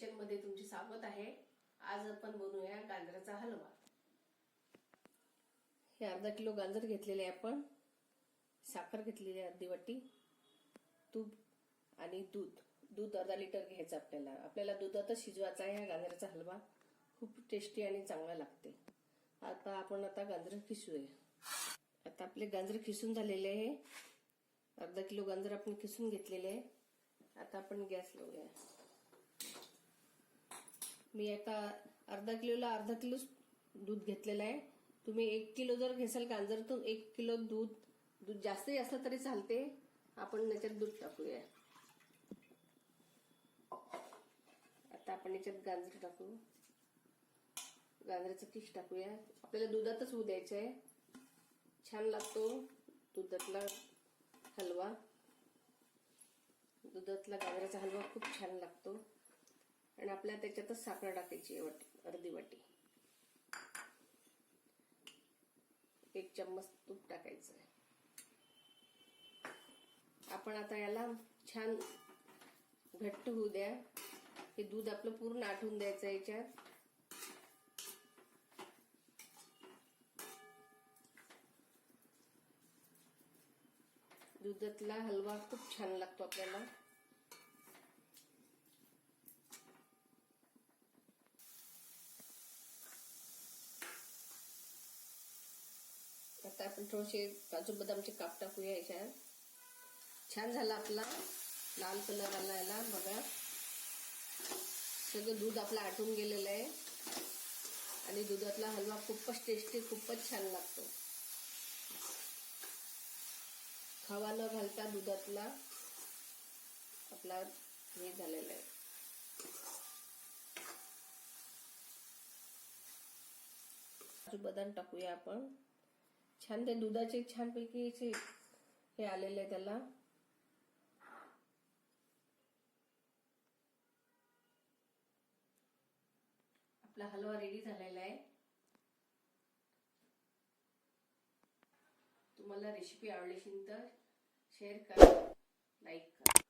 Kitchen मध्ये तुमचे स्वागत आहे। आज आपण बनवूया गाजराचा हलवा। हे अर्धा किलो गाजर घेतलेले आपण, साखर घेतलेली अर्धी वाटी, तूप आणि दूध अर्धा लिटर घ्यायचं आपल्याला दुधातच शिजवायचा आहे। हा गाजराचा हलवा खूप टेस्टी आणि चांगला लागते। आपण गाजर खिसूया। आता आपले गाजर खिसून झालेले आहे। अर्धा किलो गाजर आपण खिसून घेतलेले आहे। आता आपण गॅस लावूया। मी आता अर्धा किलोला अर्धा किलो दूध घेतलेलं आहे। तुम्ही 1 किलो जर घेसाल गाजर तर 1 किलो दूध जास्तही असलं तरी चालते। आपण याच्यात दूध टाकूया। आता आपण याच्यात गाजर टाकू, गाजराचं किस टाकूया। आपल्याला दुधातच होऊ द्यायचं आहे। छान लागतो दुधातला हलवा। दुधातला गाजराचा हलवा खूप छान लागतो। आणि आपल्याला त्याच्यातच साखर टाकायची अर्धी वाटी, 1 चम्मच तूप टाकायचं आहे। आपण आता याला छान घट्ट होऊ द्या। हे दूध आपलं पूर्ण आटून द्यायचं याच्यात। दुधातला हलवा खूप छान लागतो आपल्याला। आता आपण थोडेसे काजू बदामचे काप टाकूया याच्यात। छान झाला आपला लाल कलर आला याला, बघा सगळं दूध आपलं आटून गेलेलं आहे। आणि दुधातला हलवा खूपच टेस्टी, खूपच छान लागतो। खवा न घालता दुधातला आपला हे झालेला आहे। काजू बदाम टाकूया आपण। छान ते दुधाचे छानपैकी हे आलेले आहे त्याला। आपला हलवा रेडी झालेला आहे। तुम्हाला रेसिपी आवडली असेल तर शेअर करा, लाईक करा।